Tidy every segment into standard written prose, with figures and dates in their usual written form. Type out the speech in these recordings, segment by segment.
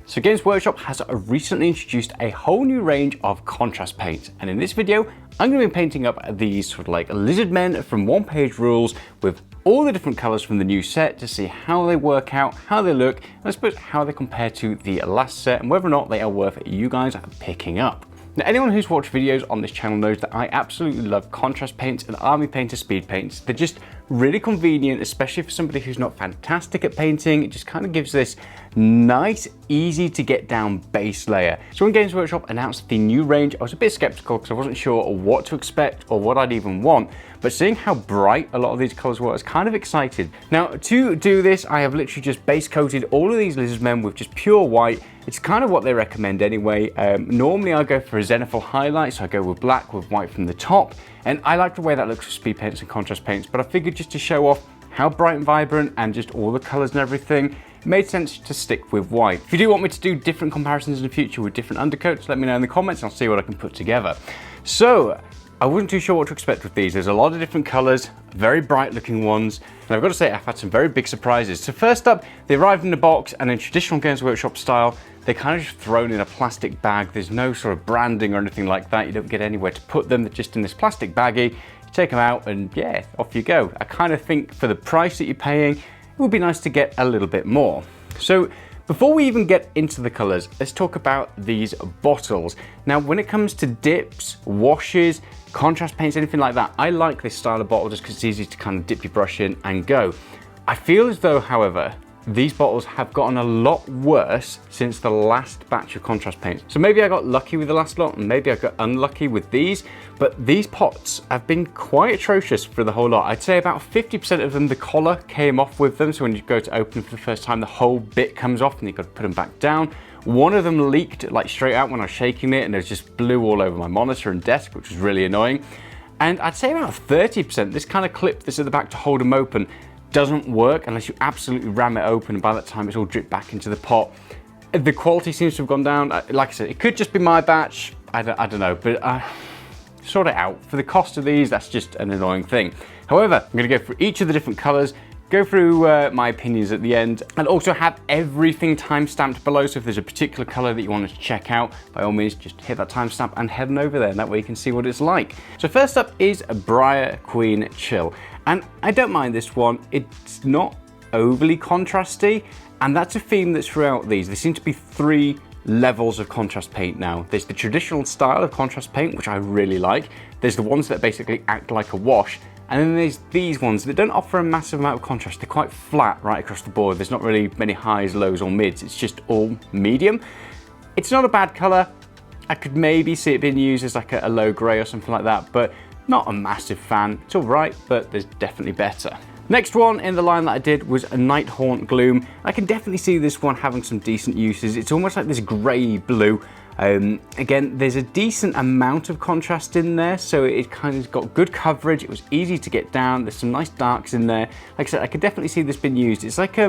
So Games Workshop has recently introduced a whole new range of contrast paints, and in this video I'm going to be painting up these sort of like lizard men from one-page rules with all the different colours from the new set to see how they work out, how they look, and I suppose how they compare to the last set and whether or not they are worth you guys picking up. Now, anyone who's watched videos on this channel knows that I absolutely love contrast paints and army painter speed paints. They're just really convenient, especially for somebody who's not fantastic at painting. It just kind of gives this nice, easy to get down base layer. So when Games Workshop announced the new range, I was a bit skeptical because I wasn't sure what to expect or what I'd even want. But seeing how bright a lot of these colors were, I was kind of excited. Now, to do this, I have literally just base coated all of these lizard men with just pure white. It's kind of what they recommend anyway. Normally I go for a zenithal highlight, so I go with black with white from the top. And I like the way that looks for speed paints and contrast paints, but I figured just to show off how bright and vibrant and just all the colors and everything, it made sense to stick with white. If you do want me to do different comparisons in the future with different undercoats, let me know in the comments and I'll see what I can put together. So, I wasn't too sure what to expect with these. There's a lot of different colors, very bright looking ones, and I've got to say I've had some very big surprises. So first up, they arrived in a box, and in traditional Games Workshop style, they're kind of just thrown in a plastic bag. There's no sort of branding or anything like that. You don't get anywhere to put them. They're just in this plastic baggie. You take them out and yeah, off you go. I kind of think for the price that you're paying, it would be nice to get a little bit more. So before we even get into the colors, let's talk about these bottles. Now, when it comes to dips, washes, contrast paints, anything like that, I like this style of bottle just because it's easy to kind of dip your brush in and go. I feel as though, however, these bottles have gotten a lot worse since the last batch of contrast paints. So maybe I got lucky with the last lot and maybe I got unlucky with these, but these pots have been quite atrocious for the whole lot. I'd say about 50% of them, the collar came off with them. So when you go to open them for the first time, the whole bit comes off and you've got to put them back down. One of them leaked like straight out when I was shaking it and it just blew all over my monitor and desk, which was really annoying. And I'd say about 30%, this kind of clip that's at the back to hold them open, doesn't work unless you absolutely ram it open, and by that time it's all dripped back into the pot. The quality seems to have gone down. Like I said, it could just be my batch. I don't know, but sort it out. For the cost of these, that's just an annoying thing. However, I'm gonna go through each of the different colors, go through my opinions at the end, and also have everything timestamped below. So if there's a particular color that you want to check out, by all means, just hit that timestamp and head on over there, and that way you can see what it's like. So first up is a Briar Queen Chill. And I don't mind this one. It's not overly contrasty, and that's a theme that's throughout these. There seem to be 3 levels of contrast paint now. There's the traditional style of contrast paint, which I really like. There's the ones that basically act like a wash, and then there's these ones that don't offer a massive amount of contrast. They're quite flat right across the board. There's not really many highs, lows, or mids. It's just all medium. It's not a bad color. I could maybe see it being used as like a low gray or something like that, but not a massive fan. It's all right, but there's definitely better. Next one in the line that I did was a Nighthaunt Gloom. I can definitely see this one having some decent uses. It's almost like this grey blue. Again, there's a decent amount of contrast in there, so it kind of got good coverage. It was easy to get down. There's some nice darks in there. Like I said, I could definitely see this being used. It's like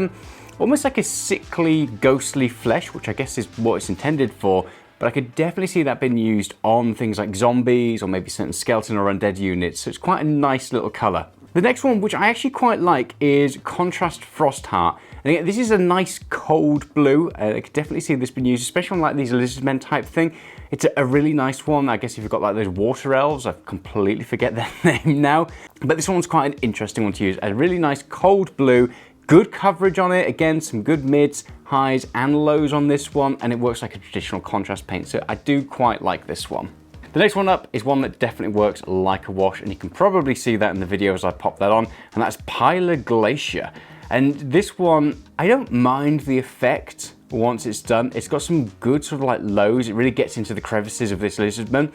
almost like a sickly, ghostly flesh, which I guess is what it's intended for. But I could definitely see that being used on things like zombies or maybe certain skeleton or undead units. So it's quite a nice little color. The next one, which I actually quite like, is Contrast Frosthart. And again, this is a nice cold blue. I could definitely see this being used, especially on like these lizardmen type thing. It's a really nice one. I guess if you've got like those water elves, I completely forget their name now. But this one's quite an interesting one to use. A really nice cold blue. Good coverage on it. Again, some good mids, highs, and lows on this one, and it works like a traditional contrast paint, so I do quite like this one. The next one up is one that definitely works like a wash, and you can probably see that in the video as I pop that on, and that's Pylar Glacier. And this one, I don't mind the effect once it's done. It's got some good sort of like lows. It really gets into the crevices of this lizardman.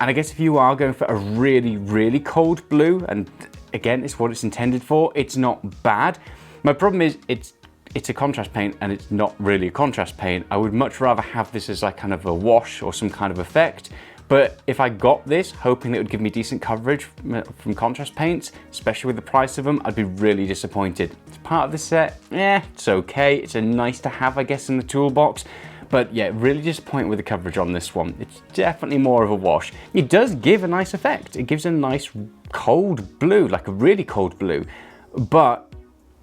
And I guess if you are going for a really, really cold blue, and again, it's what it's intended for, it's not bad. My problem is it's a contrast paint and it's not really a contrast paint. I would much rather have this as like kind of a wash or some kind of effect. But if I got this, hoping it would give me decent coverage from contrast paints, especially with the price of them, I'd be really disappointed. It's part of the set, it's okay. It's a nice to have, I guess, in the toolbox. But yeah, really disappointed with the coverage on this one. It's definitely more of a wash. It does give a nice effect. It gives a nice cold blue, like a really cold blue. But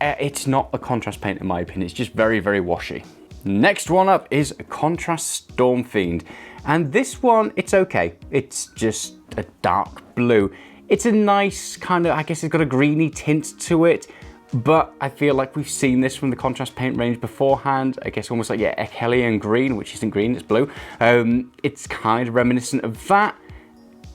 it's not a contrast paint in my opinion. It's just very, very washy. Next one up is Contrast Stormfiend. And this one, it's okay. It's just a dark blue. It's a nice kind of, I guess it's got a greeny tint to it, but I feel like we've seen this from the contrast paint range beforehand. I guess almost like, yeah, Echelian green, which isn't green, it's blue. It's kind of reminiscent of that.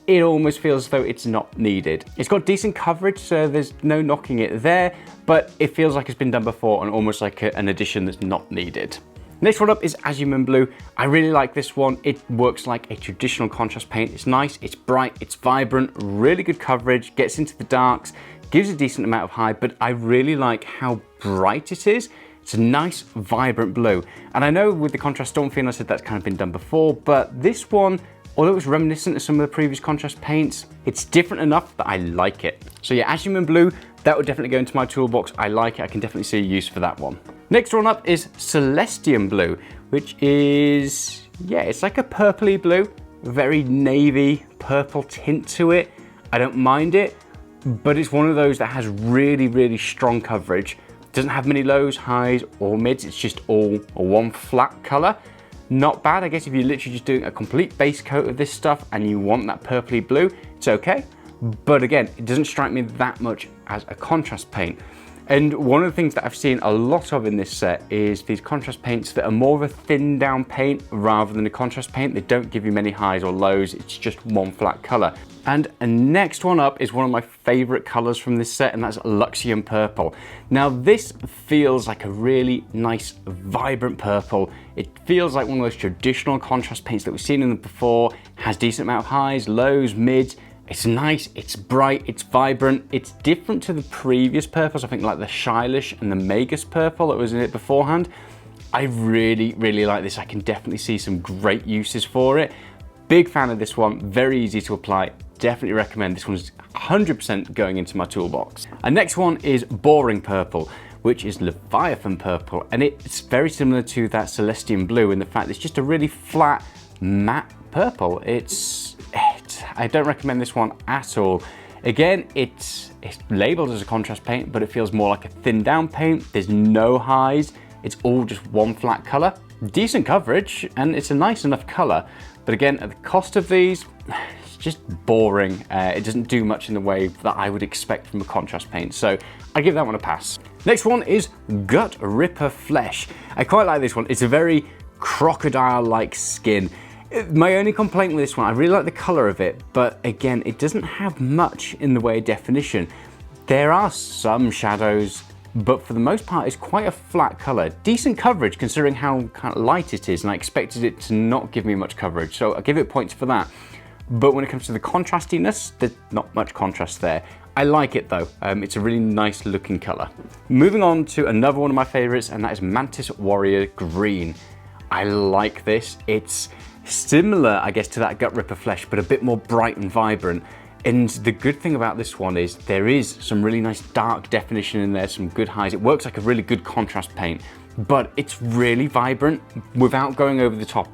It almost feels as though it's not needed. It's got decent coverage, so there's no knocking it there, but it feels like it's been done before and almost like an addition that's not needed. Next one up is Asurmen Blue. I really like this one. It works like a traditional contrast paint. It's nice, it's bright, it's vibrant, really good coverage, gets into the darks, gives a decent amount of hide, but I really like how bright it is. It's a nice, vibrant blue. And I know with the Contrast Stormfiend, I said that's kind of been done before, but this one, although it's reminiscent of some of the previous contrast paints, it's different enough that I like it. So yeah, Asurmen Blue, that would definitely go into my toolbox. I like it, I can definitely see a use for that one. Next one up is Celestium Blue, which is, yeah, it's like a purpley blue, very navy purple tint to it. I don't mind it, but it's one of those that has really, really strong coverage. Doesn't have many lows, highs, or mids. It's just all one flat color. Not bad, I guess if you're literally just doing a complete base coat of this stuff and you want that purpley blue, it's okay. But again, it doesn't strike me that much as a contrast paint. And one of the things that I've seen a lot of in this set is these contrast paints that are more of a thin down paint rather than a contrast paint. They don't give you many highs or lows, it's just one flat color. And next one up is one of my favorite colors from this set, and that's Luxion Purple. Now this feels like a really nice, vibrant purple. It feels like one of those traditional contrast paints that we've seen in them before. Has decent amount of highs, lows, mids. It's nice, it's bright, it's vibrant. It's different to the previous purples, I think like the Shylish and the Magus Purple that was in it beforehand. I really, really like this. I can definitely see some great uses for it. Big fan of this one, very easy to apply. Definitely recommend. This one's 100% going into my toolbox. And next one is Boring Purple, which is Leviathan Purple. And it's very similar to that Celestium Blue in the fact it's just a really flat, matte purple. I don't recommend this one at all. Again, it's labeled as a contrast paint, but it feels more like a thin down paint. There's no highs. It's all just one flat color. Decent coverage, and it's a nice enough color. But again, at the cost of these, it's just boring. It doesn't do much in the way that I would expect from a contrast paint. So I give that one a pass. Next one is Guttrippa Flesh. I quite like this one. It's a very crocodile-like skin. My only complaint with this one, I really like the color of it, but again, it doesn't have much in the way of definition. There are some shadows, but for the most part, it's quite a flat color. Decent coverage considering how kind of light it is, and I expected it to not give me much coverage, so I'll give it points for that. But when it comes to the contrastiness, there's not much contrast there. I like it though. It's a really nice looking color. Moving on to another one of my favorites, and that is Mantis Warrior Green. I like this. It's similar, I guess, to that Guttrippa Flesh, but a bit more bright and vibrant. And the good thing about this one is there is some really nice dark definition in there, some good highs. It works like a really good contrast paint, but it's really vibrant without going over the top.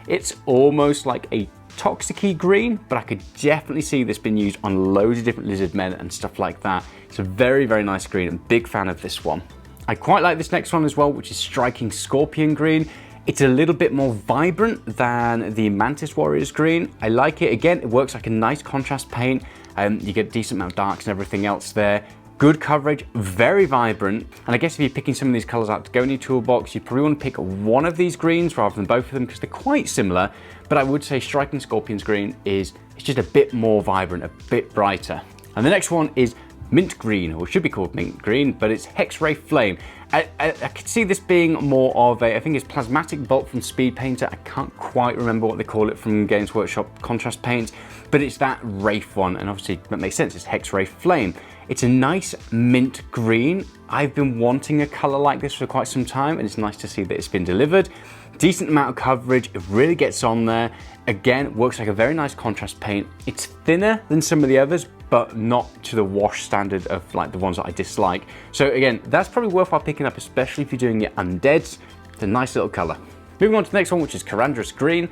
It's almost like a toxic-y green, but I could definitely see this being used on loads of different lizard men and stuff like that. It's a very, very nice green. I'm a big fan of this one. I quite like this next one as well, which is Striking Scorpion Green. It's a little bit more vibrant than the Mantis Warriors Green. I like it. Again, it works like a nice contrast paint. You get a decent amount of darks and everything else there. Good coverage, very vibrant. And I guess if you're picking some of these colors out to go in your toolbox, you probably want to pick one of these greens rather than both of them because they're quite similar. But I would say Striking Scorpions Green it's just a bit more vibrant, a bit brighter. And the next one is Mint Green, or it should be called Mint Green, but it's Hexwraith Flame. I could see this being more of a, I think it's Plasmatic Bolt from Speed Painter. I can't quite remember what they call it from Games Workshop contrast paints, but it's that Wraith one, and obviously that makes sense, it's Hexwraith Flame. It's a nice mint green. I've been wanting a color like this for quite some time, and it's nice to see that it's been delivered. Decent amount of coverage, it really gets on there. Again, works like a very nice contrast paint. It's thinner than some of the others, but not to the wash standard of like the ones that I dislike. So again, that's probably worthwhile picking up, especially if you're doing your undeads. It's a nice little color. Moving on to the next one, which is Karandras Green.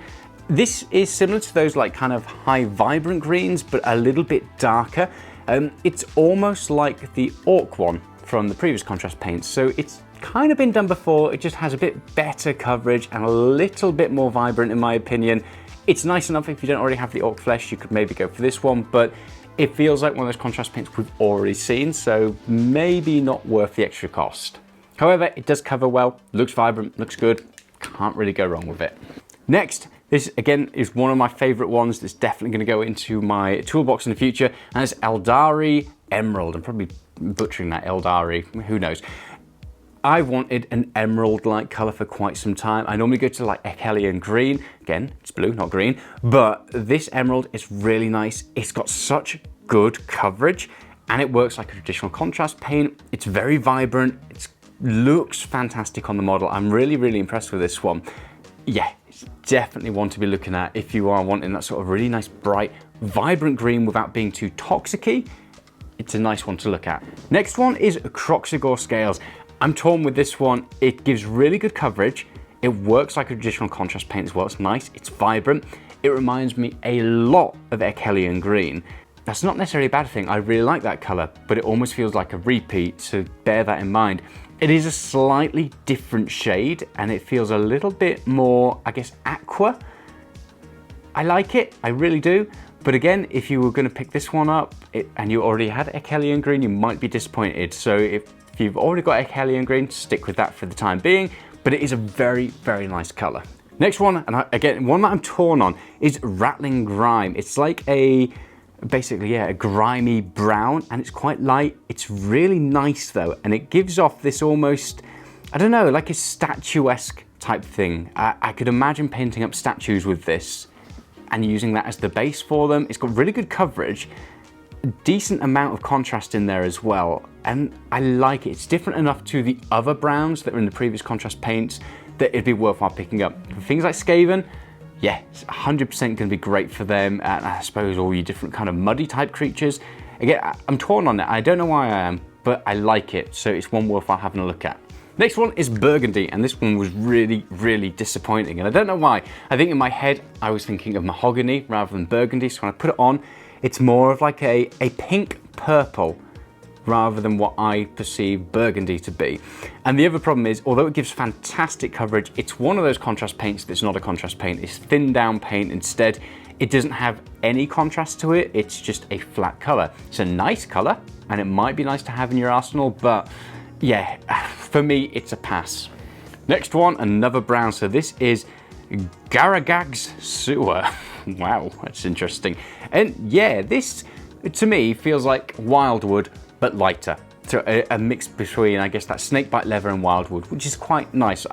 This is similar to those like kind of high vibrant greens, but a little bit darker. It's almost like the Orc one from the previous contrast paints. So it's kind of been done before. It just has a bit better coverage and a little bit more vibrant in my opinion. It's nice enough if you don't already have the Orc Flesh, you could maybe go for this one, but it feels like one of those contrast paints we've already seen, so maybe not worth the extra cost. However, it does cover well, looks vibrant, looks good, can't really go wrong with it. Next, this again is one of my favorite ones that's definitely going to go into my toolbox in the future, and it's Aeldari Emerald. I'm probably butchering that, Aeldari, who knows. I wanted an emerald-like color for quite some time. I normally go to like Echelian Green. Again, it's blue, not green. But this emerald is really nice. It's got such good coverage and it works like a traditional contrast paint. It's very vibrant. It looks fantastic on the model. I'm really, really impressed with this one. Yeah, it's definitely one to be looking at if you are wanting that sort of really nice, bright, vibrant green without being too toxic-y. It's a nice one to look at. Next one is Kroxigor Scales. I'm torn with this one. It gives really good coverage. It works like a traditional contrast paint as well. It's nice, it's vibrant. It reminds me a lot of Echelian Green. That's not necessarily a bad thing. I really like that color, but it almost feels like a repeat, so bear that in mind. It is a slightly different shade and it feels a little bit more, I guess, aqua. I like it, I really do. But again, if you were gonna pick this one up and you already had Echelian Green, you might be disappointed. So if you've already got Echelian Green, stick with that for the time being, but it is a very, very nice color. Next one, and again, one that I'm torn on, is Ratling Grime. It's like basically, yeah, a grimy brown, and it's quite light. It's really nice though, and it gives off this almost, I don't know, like a statuesque type thing. I could imagine painting up statues with this and using that as the base for them. It's got really good coverage, a decent amount of contrast in there as well, and I like it. It's different enough to the other browns that were in the previous contrast paints that it'd be worthwhile picking up. For things like Skaven, yeah, it's 100% going to be great for them, and I suppose all your different kind of muddy type creatures. Again, I'm torn on it. I don't know why I am, but I like it, so it's one worthwhile having a look at. Next one is Burgundy, and this one was really, really disappointing, and I don't know why. I think in my head, I was thinking of mahogany rather than burgundy, so when I put it on, it's more of like a pink purple rather than what I perceive burgundy to be. And the other problem is, although it gives fantastic coverage, it's one of those contrast paints that's not a contrast paint. It's thinned down paint instead. It doesn't have any contrast to it. It's just a flat color. It's a nice color, and it might be nice to have in your arsenal, but yeah, for me, it's a pass. Next one, another brown. So this is Garahgads Sewer. Wow, that's interesting. And yeah, this to me feels like Wildwood, but lighter. So a mix between, I guess, that snakebite leather and Wildwood, which is quite nice.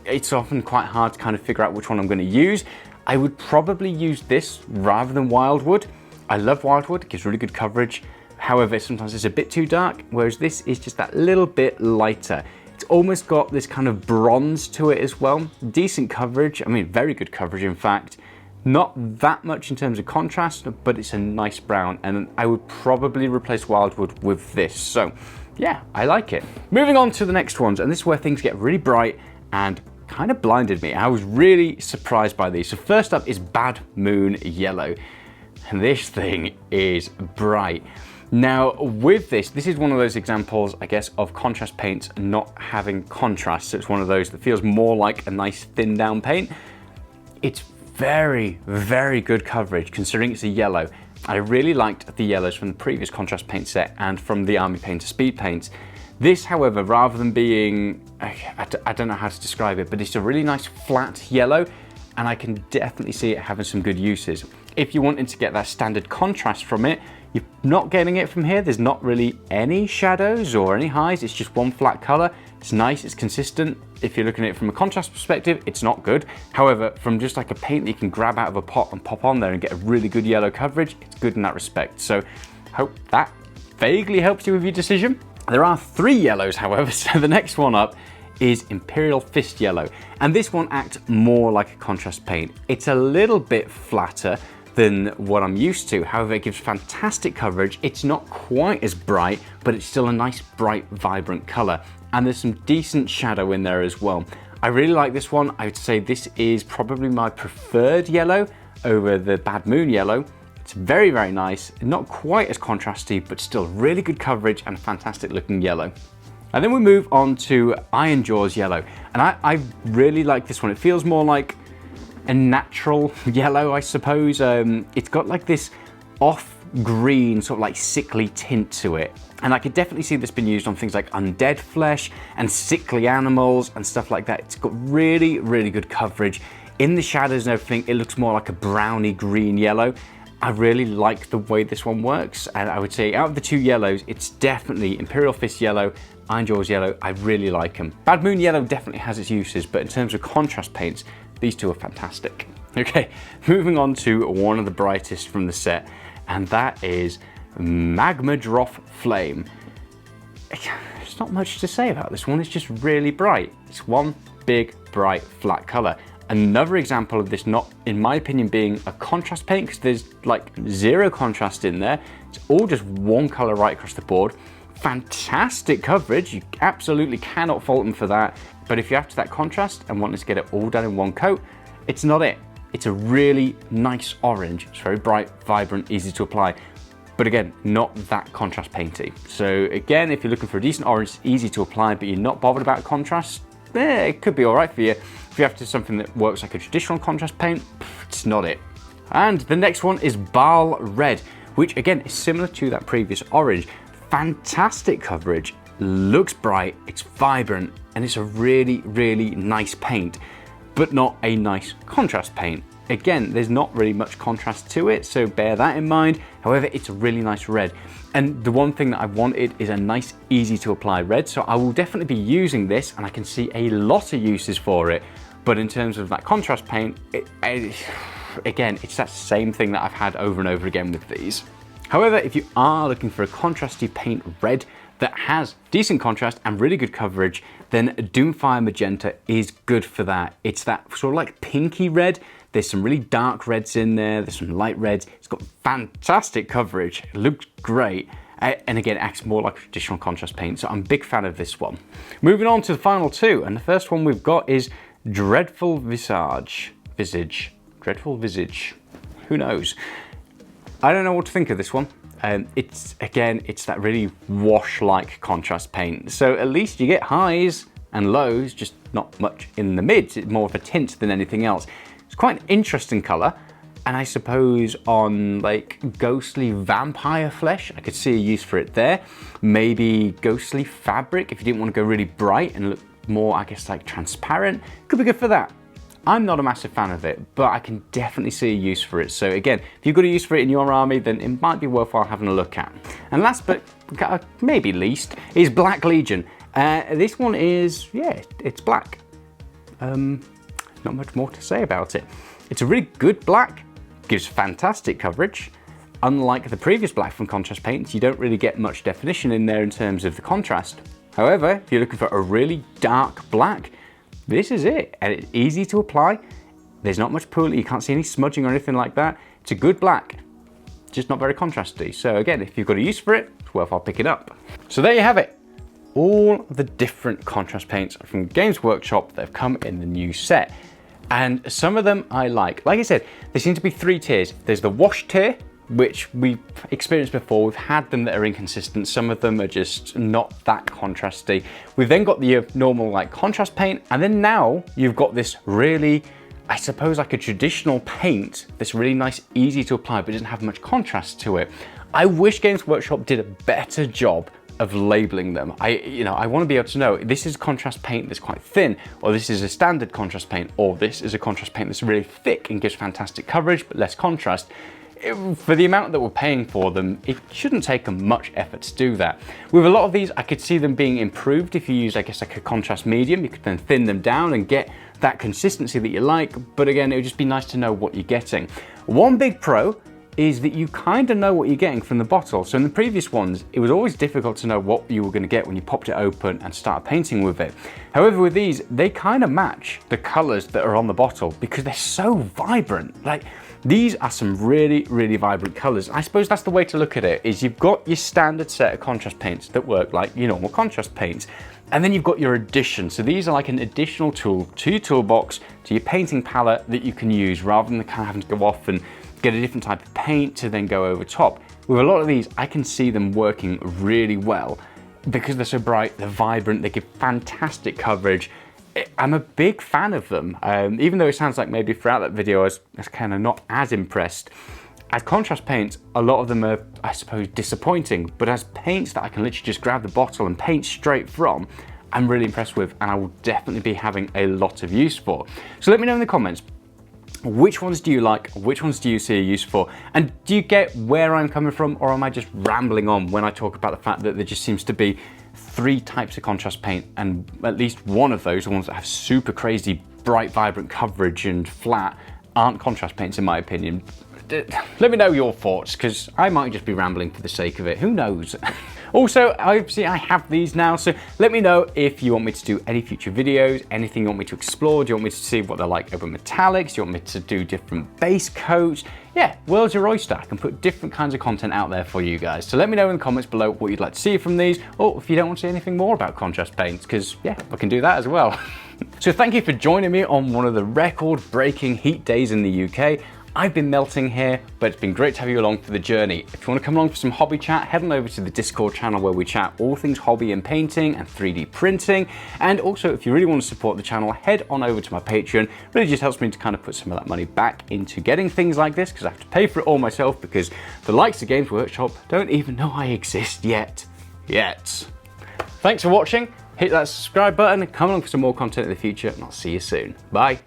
It's often quite hard to kind of figure out which one I'm going to use. I would probably use this rather than Wildwood. I love Wildwood, it gives really good coverage. However, sometimes it's a bit too dark, whereas this is just that little bit lighter. It's almost got this kind of bronze to it as well. Decent coverage, I mean, very good coverage in fact. Not that much in terms of contrast, but it's a nice brown, and I would probably replace Wildwood with this. So yeah, I like it. Moving on to the next ones, and this is where things get really bright and kind of blinded me. I was really surprised by these. So first up is Badmoon Yellow, and this thing is bright. Now with this is one of those examples, I guess, of contrast paints not having contrast. So it's one of those that feels more like a nice thin down paint. It's very, very good coverage considering it's a yellow. I really liked the yellows from the previous contrast paint set and from the Army Painter Speed paints. This, however, rather than being, I don't know how to describe it, but it's a really nice flat yellow, and I can definitely see it having some good uses. If you wanted to get that standard contrast from it, you're not getting it from here. There's not really any shadows or any highs. It's just one flat color. It's nice, it's consistent. If you're looking at it from a contrast perspective, it's not good. However, from just like a paint that you can grab out of a pot and pop on there and get a really good yellow coverage, it's good in that respect. So hope that vaguely helps you with your decision. There are 3 yellows, however, so the next one up is Imperial Fist Yellow. And this one acts more like a contrast paint. It's a little bit flatter than what I'm used to. However, it gives fantastic coverage. It's not quite as bright, but it's still a nice, bright, vibrant color. And there's some decent shadow in there as well. I really like this one. I would say this is probably my preferred yellow over the Badmoon Yellow. It's very, very nice. Not quite as contrasty, but still really good coverage and fantastic looking yellow. And then we move on to Ironjawz Yellow. And I really like this one. It feels more like a natural yellow, I suppose. It's got like this off green, sort of like sickly tint to it. And I could definitely see this being used on things like undead flesh and sickly animals and stuff like that. It's got really, really good coverage. In the shadows and everything, it looks more like a browny green yellow. I really like the way this one works. And I would say out of the two yellows, it's definitely Imperial Fist Yellow, Ironjawz Yellow. I really like them. Badmoon Yellow definitely has its uses, but in terms of contrast paints, these two are fantastic. Okay, moving on to one of the brightest from the set, and that is Magmadroth Flame. There's not much to say about this one. It's just really bright. It's one big, bright, flat color. Another example of this not, in my opinion, being a contrast paint, because there's like zero contrast in there. It's all just one color right across the board. Fantastic coverage. You absolutely cannot fault them for that. But if you're after that contrast and wanting to get it all done in one coat, it's not it. It's a really nice orange. It's very bright, vibrant, easy to apply. But again, not that contrast painty. So again, if you're looking for a decent orange, it's easy to apply, but you're not bothered about contrast, it could be all right for you. If you're after something that works like a traditional contrast paint, it's not it. And the next one is Baal Red, which again is similar to that previous orange. Fantastic coverage, looks bright, it's vibrant, and it's a really, really nice paint, but not a nice contrast paint. Again, there's not really much contrast to it, so bear that in mind. However, it's a really nice red. And the one thing that I wanted is a nice, easy to apply red. So I will definitely be using this, and I can see a lot of uses for it. But in terms of that contrast paint, again, it's that same thing that I've had over and over again with these. However, if you are looking for a contrasty paint red that has decent contrast and really good coverage, then Doomfire Magenta is good for that. It's that sort of like pinky red. There's some really dark reds in there. There's some light reds. It's got fantastic coverage. It looks great. And again, it acts more like a traditional contrast paint. So I'm a big fan of this one. Moving on to the final two. And the first one we've got is Dreadful Visage. Dreadful Visage. Who knows? I don't know what to think of this one. It's that really wash-like contrast paint. So at least you get highs and lows, just not much in the mids. It's more of a tint than anything else. It's quite an interesting color. And I suppose on like ghostly vampire flesh, I could see a use for it there. Maybe ghostly fabric, if you didn't want to go really bright and look more, I guess, like transparent, could be good for that. I'm not a massive fan of it, but I can definitely see a use for it. So again, if you've got a use for it in your army, then it might be worthwhile having a look at. And last but maybe least is Black Legion. This one is, yeah, it's black. Not much more to say about it. It's a really good black, gives fantastic coverage. Unlike the previous black from contrast paints, you don't really get much definition in there in terms of the contrast. However, if you're looking for a really dark black, this is it, and it's easy to apply. There's not much pooling, you can't see any smudging or anything like that. It's a good black, just not very contrasty. So again, if you've got a use for it, it's worthwhile picking up. So there you have it. All the different contrast paints from Games Workshop that have come in the new set. And some of them I like. Like I said, there seem to be three tiers. There's the wash tier, which we've experienced before. We've had them that are inconsistent. Some of them are just not that contrasty. We've then got the normal like contrast paint. And then now you've got this really, I suppose like a traditional paint that's really nice, easy to apply, but doesn't have much contrast to it. I wish Games Workshop did a better job of labeling them. I want to be able to know this is contrast paint that's quite thin, or this is a standard contrast paint, or this is a contrast paint that's really thick and gives fantastic coverage but less contrast. For the amount that we're paying for them, it shouldn't take much effort to do that. With a lot of these, I could see them being improved if you use, I guess, like a contrast medium. You could then thin them down and get that consistency that you like, but again, it would just be nice to know what you're getting. One big pro is that you kind of know what you're getting from the bottle. So in the previous ones, it was always difficult to know what you were going to get when you popped it open and started painting with it. However, with these, they kind of match the colors that are on the bottle because they're so vibrant. Like, these are some really, really vibrant colors. I suppose that's the way to look at it, is you've got your standard set of contrast paints that work like your normal contrast paints. And then you've got your addition. So these are like an additional tool to your toolbox, to your painting palette that you can use rather than kind of having to go off and get a different type of paint to then go over top. With a lot of these, I can see them working really well. because they're so bright, they're vibrant, they give fantastic coverage. I'm a big fan of them, even though it sounds like maybe throughout that video I was kind of not as impressed. As contrast paints, a lot of them are, I suppose, disappointing, but as paints that I can literally just grab the bottle and paint straight from, I'm really impressed with, and I will definitely be having a lot of use for. So let me know in the comments, which ones do you like? Which ones do you see a use for? And do you get where I'm coming from, or am I just rambling on when I talk about the fact that there just seems to be 3 types of contrast paint, and at least one of those, the ones that have super crazy, bright, vibrant coverage and flat, aren't contrast paints in my opinion. Let me know your thoughts, because I might just be rambling for the sake of it, who knows? Also, obviously I have these now, so let me know if you want me to do any future videos, anything you want me to explore. Do you want me to see what they're like over metallics? Do you want me to do different base coats? Yeah, world's your oyster. I can put different kinds of content out there for you guys. So let me know in the comments below what you'd like to see from these, or if you don't want to see anything more about contrast paints, because yeah, I can do that as well. So thank you for joining me on one of the record-breaking heat days in the UK. I've been melting here, but it's been great to have you along for the journey. If you want to come along for some hobby chat, head on over to the Discord channel where we chat all things hobby and painting and 3D printing. And also, if you really want to support the channel, head on over to my Patreon. It really just helps me to kind of put some of that money back into getting things like this, because I have to pay for it all myself, because the likes of Games Workshop don't even know I exist yet. Thanks for watching. Hit that subscribe button, come along for some more content in the future, and I'll see you soon. Bye.